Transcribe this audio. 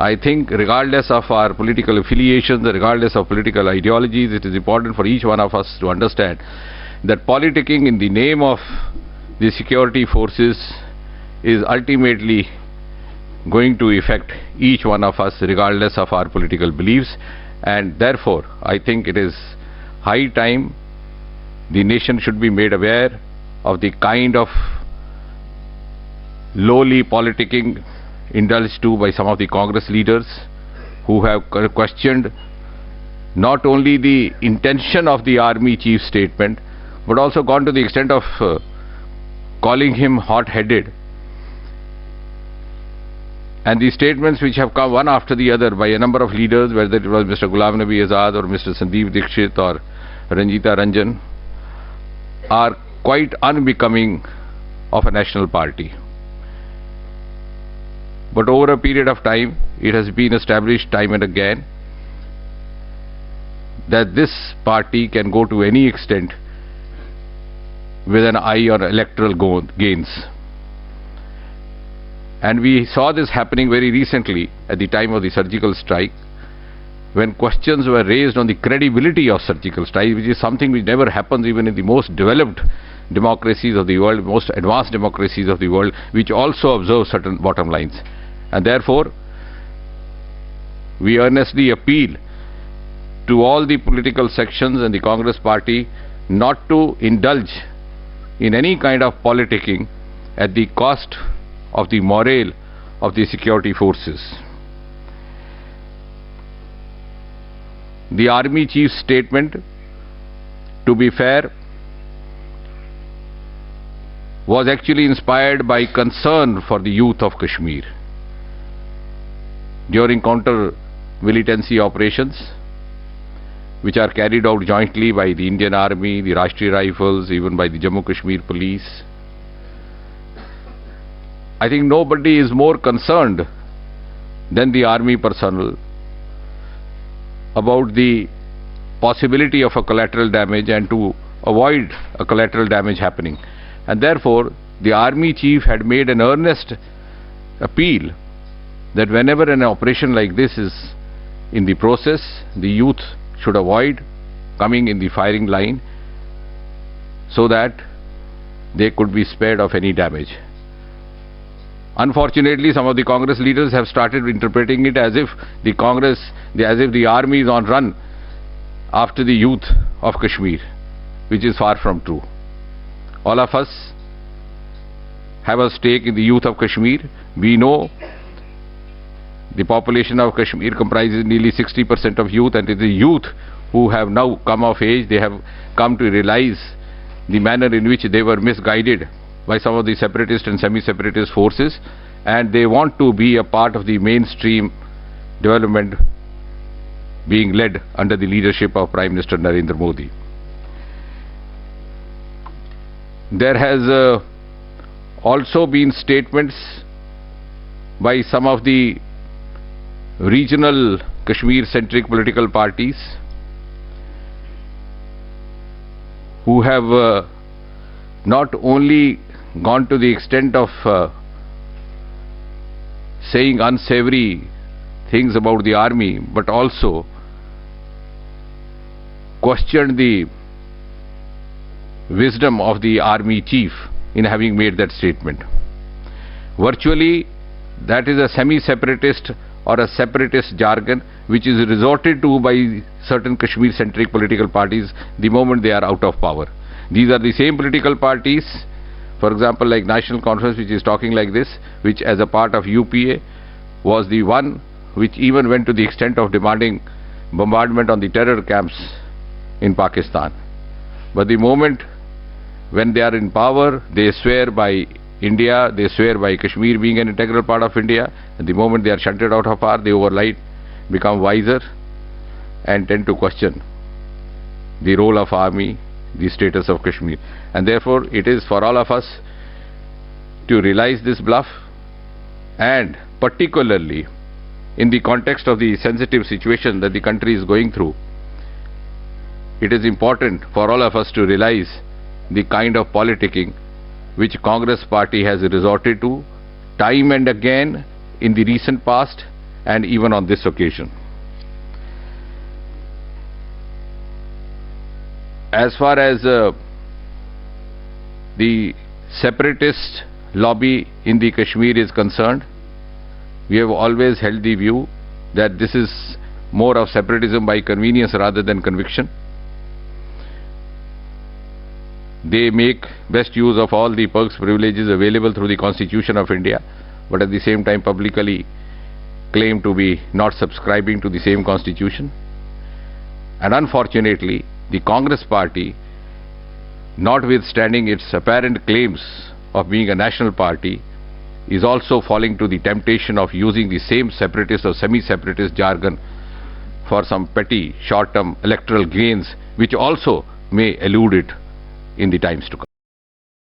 I think regardless of our political affiliations, regardless of political ideologies, it is important for each one of us to understand that politicking in the name of the security forces is ultimately going to affect each one of us regardless of our political beliefs, and therefore I think it is high time the nation should be made aware of the kind of lowly politicking indulged to by some of the Congress leaders who have questioned not only the intention of the army chief's statement but also gone to the extent of calling him hot-headed. And the statements which have come one after the other by a number of leaders, whether it was Mr. Ghulam Nabi Azad or Mr. Sandeep Dikshit or Ranjita Ranjan, are quite unbecoming of a national party. But over a period of time, it has been established time and again that this party can go to any extent with an eye on electoral gains. And we saw this happening very recently at the time of the surgical strike, when questions were raised on the credibility of surgical strike, which is something which never happens even in the most developed democracies of the world, most advanced democracies of the world, which also observe certain bottom lines. And therefore, we earnestly appeal to all the political sections and the Congress party not to indulge in any kind of politicking at the cost of the morale of the security forces. The army chief's statement, to be fair, was actually inspired by concern for the youth of Kashmir. During counter-militancy operations, which are carried out jointly by the Indian Army, the Rashtriya Rifles, even by the Jammu Kashmir Police, I think nobody is more concerned than the army personnel about the possibility of a collateral damage and to avoid a collateral damage happening. And therefore, the army chief had made an earnest appeal that whenever an operation like this is in the process, the youth should avoid coming in the firing line so that they could be spared of any damage. Unfortunately, some of the Congress leaders have started interpreting it as if the army is on run after the youth of Kashmir, which is far from true. All of us have a stake in the youth of Kashmir. We know the population of Kashmir comprises nearly 60% of youth, and it is the youth who have now come of age. They have come to realize the manner in which they were misguided by some of the separatist and semi-separatist forces, and they want to be a part of the mainstream development being led under the leadership of Prime Minister Narendra Modi. There has also been statements by some of the regional Kashmir-centric political parties who have not only gone to the extent of saying unsavory things about the army, but also questioned the wisdom of the army chief in having made that statement. Virtually, that is a semi-separatist or a separatist jargon which is resorted to by certain Kashmir-centric political parties the moment they are out of power. These are the same political parties, for example, like National Conference, which is talking like this, which as a part of UPA was the one which even went to the extent of demanding bombardment on the terror camps in Pakistan. But the moment when they are in power, they swear by India, they swear by Kashmir being an integral part of India, and the moment they are shunted out of power, they overnight become wiser and tend to question the role of army, the status of Kashmir. And therefore, it is for all of us to realize this bluff, and particularly in the context of the sensitive situation that the country is going through, it is important for all of us to realize the kind of politicking which Congress party has resorted to time and again in the recent past, and even on this occasion. As far as the separatist lobby in the Kashmir is concerned, we have always held the view that this is more of separatism by convenience rather than conviction. They make best use of all the perks, privileges available through the Constitution of India, but at the same time publicly claim to be not subscribing to the same Constitution. And unfortunately, the Congress party, notwithstanding its apparent claims of being a national party, is also falling to the temptation of using the same separatist or semi-separatist jargon for some petty short-term electoral gains, which also may elude it in the times to come.